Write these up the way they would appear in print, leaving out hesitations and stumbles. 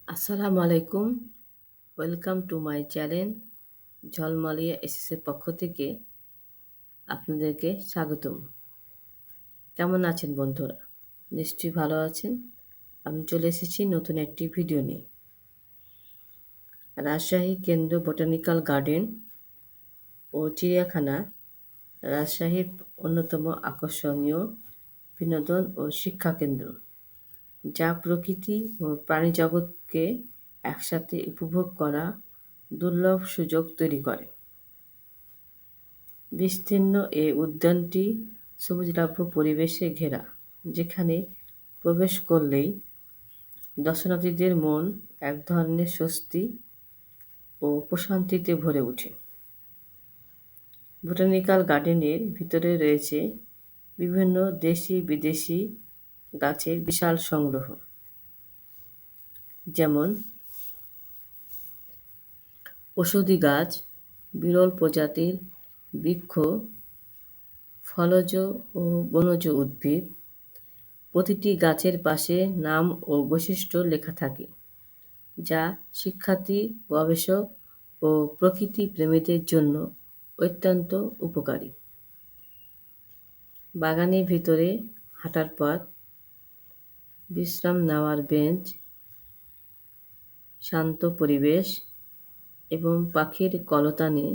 আসসালামু আলাইকুম। Welcome to my channel Jhalmalia এসএসের পক্ষ থেকে আপনাদেরকে স্বাগতম। কেমন আছেন বন্ধুরা? নিশ্চয়ই ভালো আছেন। আমি চলে এসেছি নতুন একটি ভিডিও নিয়ে। রাজশাহী কেন্দ্র বোটানিক্যাল গার্ডেন ও চিড়িয়াখানা রাজশাহীর অন্যতম আকর্ষণীয় বিনোদন ও শিক্ষা কেন্দ্র, যা প্রকৃতি ও প্রাণীজগৎকে একসাথে উপভোগ করা দুর্লভ সুযোগ তৈরি করে। বিস্তীর্ণ এ উদ্যানটি সবুজাভ পরিবেশে ঘেরা, যেখানে প্রবেশ করলেই দর্শনার্থীদের মন এক ধরনের স্বস্তি ও প্রশান্তিতে ভরে ওঠে। বোটানিক্যাল গার্ডেনের ভিতরে রয়েছে বিভিন্ন দেশি বিদেশি গাছের বিশাল সংগ্রহ, যেমন ঔষধি গাছ, বিরল প্রজাতির বৃক্ষ, ফলজ ও বনজ উদ্ভিদ। প্রতিটি গাছের পাশে নাম ও বৈশিষ্ট্য লেখা থাকে, যা শিক্ষার্থী, গবেষক ও প্রকৃতি প্রেমীদের জন্য অত্যন্ত উপকারী। বাগানের ভিতরে হাঁটার পথ, বিশ্রাম নেওয়ার বেঞ্চ, শান্ত পরিবেশ এবং পাখির কলতানে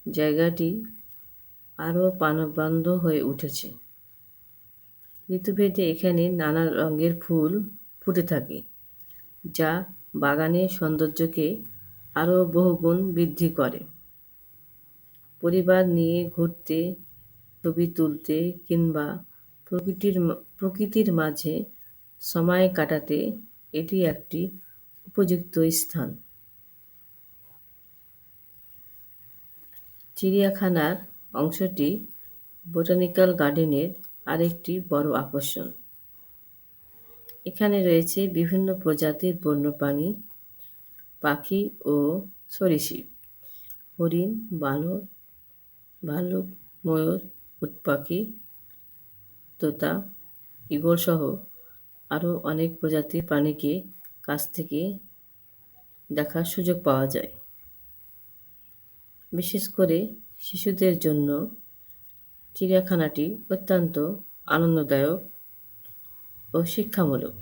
জায়গাটি আরও প্রাণবন্ত হয়ে উঠেছে। ঋতুভেদে এখানে নানা রঙের ফুল ফুটে থাকে, যা বাগানের সৌন্দর্যকে আরও বহুগুণ বৃদ্ধি করে। পরিবার নিয়ে ঘুরতে, ছবি তুলতে কিংবা প্রকৃতির মাঝে সময় কাটাতে এটি একটি উপযুক্ত স্থান। চিড়িয়াখানার অংশটি বোটানিক্যাল গার্ডেনের আরেকটি বড় আকর্ষণ। এখানে রয়েছে বিভিন্ন প্রজাতির বন্যপ্রাণী, পাখি ও সরীসৃপ, হরিণ, বানর, ভালুক, ময়ূর, উটপাখি, তোতা, ঈগল সহ আরও অনেক প্রজাতির প্রাণীকে কাছ থেকে দেখার সুযোগ পাওয়া যায়। বিশেষ করে শিশুদের জন্য চিড়িয়াখানাটি অত্যন্ত আনন্দদায়ক ও শিক্ষামূলক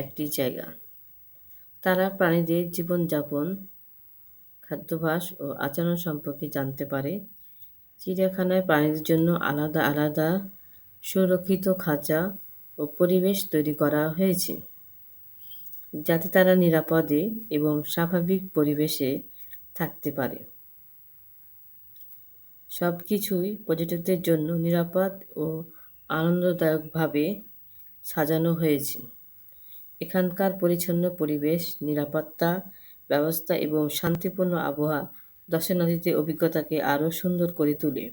একটি জায়গা। তারা প্রাণীদের জীবনযাপন, খাদ্যাভ্যাস ও আচরণ সম্পর্কে জানতে পারে। চিড়িয়াখানায় প্রাণীদের জন্য আলাদা আলাদা সুরক্ষিত খাঁচা ও পরিবেশ তৈরি করা হয়েছে, যাতে তারা নিরাপদে এবং স্বাভাবিক পরিবেশে থাকতে পারে। সবকিছুই পর্যটকদের জন্য নিরাপদ ও আনন্দদায়কভাবে সাজানো হয়েছে। এখানকার পরিচ্ছন্ন পরিবেশ, নিরাপত্তা ব্যবস্থা এবং শান্তিপূর্ণ আবহাওয়া দর্শনার্থীদের অভিজ্ঞতাকে আরও সুন্দর করে তোলে।